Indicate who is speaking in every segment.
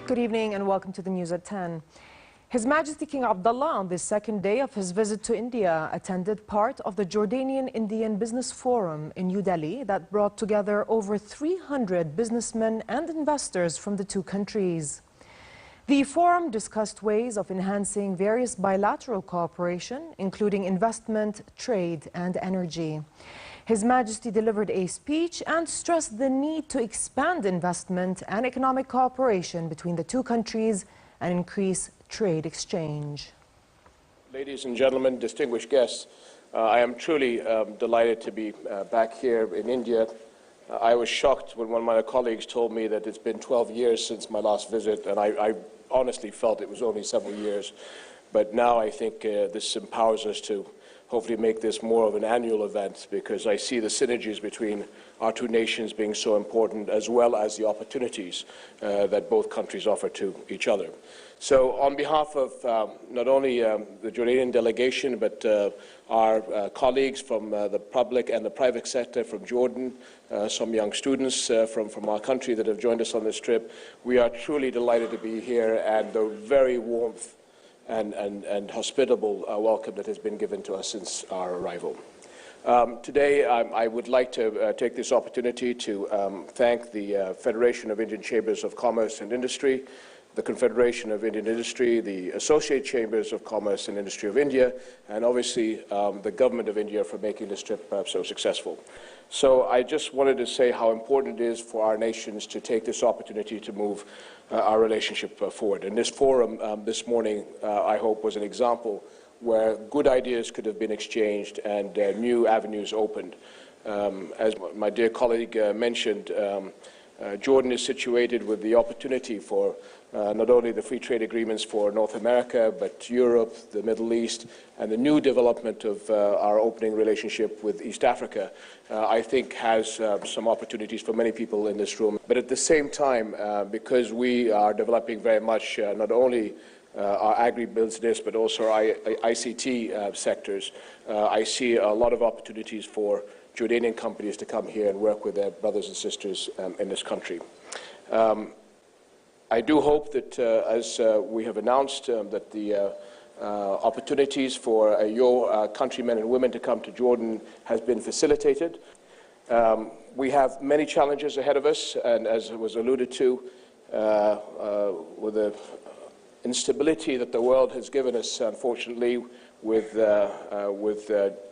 Speaker 1: Good evening and welcome to the news at 10. His Majesty King Abdullah, on the second day of his visit to India, attended part of the Jordanian-Indian Business Forum in New Delhi that brought together over 300 businessmen and investors from the two countries. The forum discussed ways of enhancing various bilateral cooperation, including investment, trade, and energy. His Majesty delivered a speech and stressed the need to expand investment and economic cooperation between the two countries and increase trade exchange.
Speaker 2: Ladies and gentlemen, distinguished guests, I am truly delighted to be back here in India. I was shocked when one of my colleagues told me that it's been 12 years since my last visit, and I honestly felt it was only several years. But now I think this empowers us to hopefully make this more of an annual event, because I see the synergies between our two nations being so important, as well as the opportunities that both countries offer to each other. So on behalf of not only the Jordanian delegation, but our colleagues from the public and the private sector from Jordan, some young students from our country that have joined us on this trip, we are truly delighted to be here, and the very warmth and hospitable welcome that has been given to us since our arrival. Today, I would like to take this opportunity to thank the Federation of Indian Chambers of Commerce and Industry, the Confederation of Indian Industry, the Associate Chambers of Commerce and Industry of India, and obviously the Government of India for making this trip so successful. So I just wanted to say how important it is for our nations to take this opportunity to move our relationship forward. And this forum this morning, I hope, was an example where good ideas could have been exchanged and new avenues opened. As my dear colleague mentioned, Jordan is situated with the opportunity for not only the free trade agreements for North America, but Europe, the Middle East, and the new development of our opening relationship with East Africa, I think has some opportunities for many people in this room. But at the same time, because we are developing very much not only our agribusiness, but also our ICT sectors, I see a lot of opportunities for Jordanian companies to come here and work with their brothers and sisters in this country. I do hope that, as we have announced, that the opportunities for your countrymen and women to come to Jordan has been facilitated. We have many challenges ahead of us, and as was alluded to, with the instability that the world has given us, unfortunately, with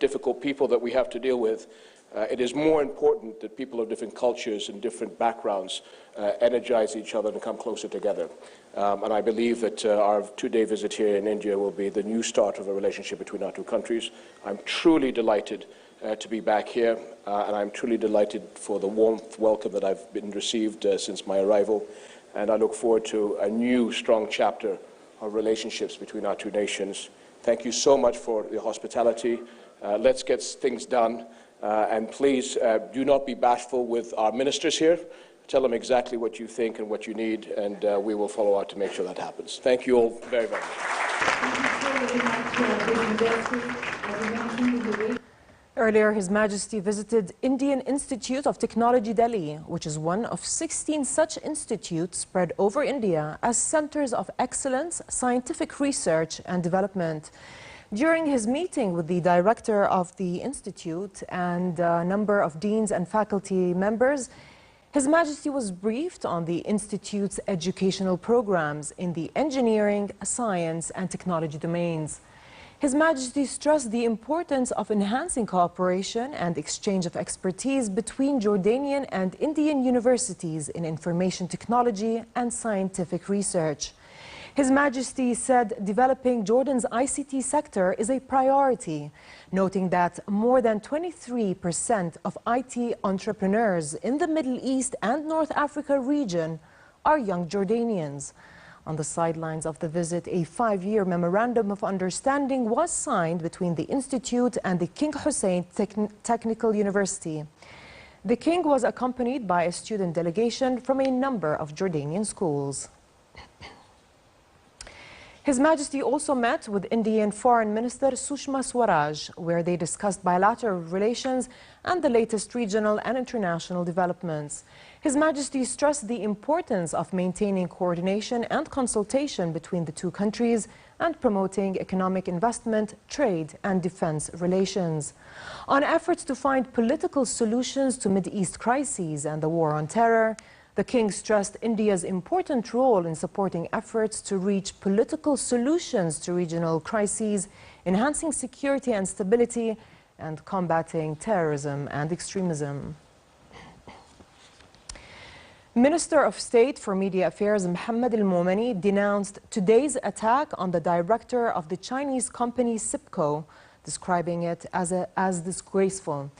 Speaker 2: difficult people that we have to deal with, it is more important that people of different cultures and different backgrounds energize each other and come closer together. And I believe that our two-day visit here in India will be the new start of a relationship between our two countries. I'm truly delighted to be back here, and I'm truly delighted for the warm welcome that I've been received since my arrival. And I look forward to a new, strong chapter of relationships between our two nations. Thank you so much for your hospitality. Let's get things done. And please do not be bashful with our ministers here. Tell them exactly what you think and what you need, and we will follow out to make sure that happens. Thank you all very, very much.
Speaker 1: Earlier, His Majesty visited Indian Institute of Technology Delhi, which is one of 16 such institutes spread over India as centers of excellence, scientific research and development. During his meeting with the director of the institute and a number of deans and faculty members, His Majesty was briefed on the institute's educational programs in the engineering, science and technology domains. His Majesty stressed the importance of enhancing cooperation and exchange of expertise between Jordanian and Indian universities in information technology and scientific research. His Majesty said developing Jordan's ICT sector is a priority, noting that more than 23% of IT entrepreneurs in the Middle East and North Africa region are young Jordanians. On the sidelines of the visit, a 5-year memorandum of understanding was signed between the Institute and the King Hussein Technical University. The King was accompanied by a student delegation from a number of Jordanian schools. His Majesty also met with Indian Foreign Minister Sushma Swaraj, where they discussed bilateral relations and the latest regional and international developments. His Majesty stressed the importance of maintaining coordination and consultation between the two countries and promoting economic investment, trade and defense relations. On efforts to find political solutions to Mideast crises and the war on terror, the King stressed India's important role in supporting efforts to reach political solutions to regional crises, enhancing security and stability, and combating terrorism and extremism. Minister of State for Media Affairs Mohammed al-Momani denounced today's attack on the director of the Chinese company SIPCO, describing it as disgraceful.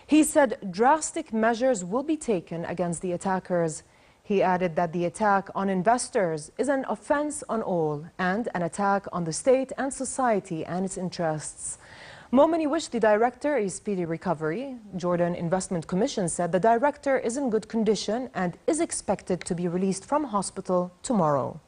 Speaker 1: He said drastic measures will be taken against the attackers. He added that the attack on investors is an offense on all and an attack on the state and society and its interests. Momani wished the director a speedy recovery. Jordan Investment Commission said the director is in good condition and is expected to be released from hospital tomorrow.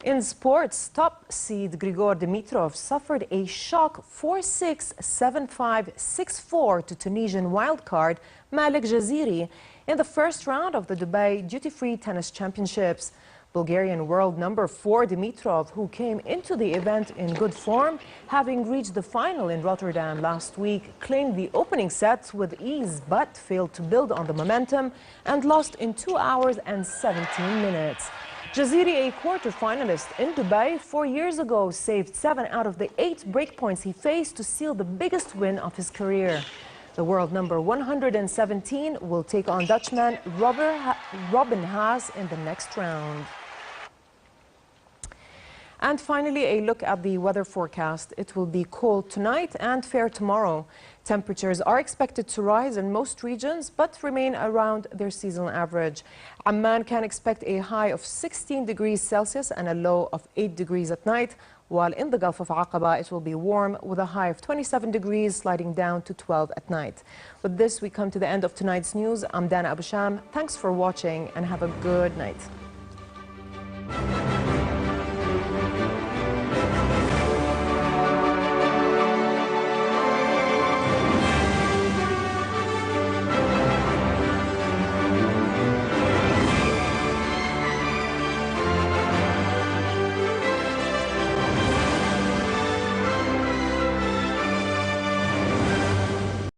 Speaker 1: In sports, top seed Grigor Dimitrov suffered a shock 4-6, 7-5, 6-4 to Tunisian wildcard Malik Jaziri in the first round of the Dubai Duty-Free Tennis Championships. Bulgarian world number 4 Dimitrov, who came into the event in good form, having reached the final in Rotterdam last week, claimed the opening sets with ease but failed to build on the momentum and lost in 2 hours and 17 minutes. Jaziri, a quarter-finalist in Dubai 4 years ago, saved 7 out of the 8 breakpoints he faced to seal the biggest win of his career. The world number 117 will take on Dutchman Robin Haas in the next round. And finally, a look at the weather forecast. It will be cold tonight and fair tomorrow. Temperatures are expected to rise in most regions, but remain around their seasonal average. Amman can expect a high of 16 degrees Celsius and a low of 8 degrees at night, while in the Gulf of Aqaba it will be warm with a high of 27 degrees, sliding down to 12 at night. With this, we come to the end of tonight's news. I'm Dana Abusham. Thanks for watching and have a good night.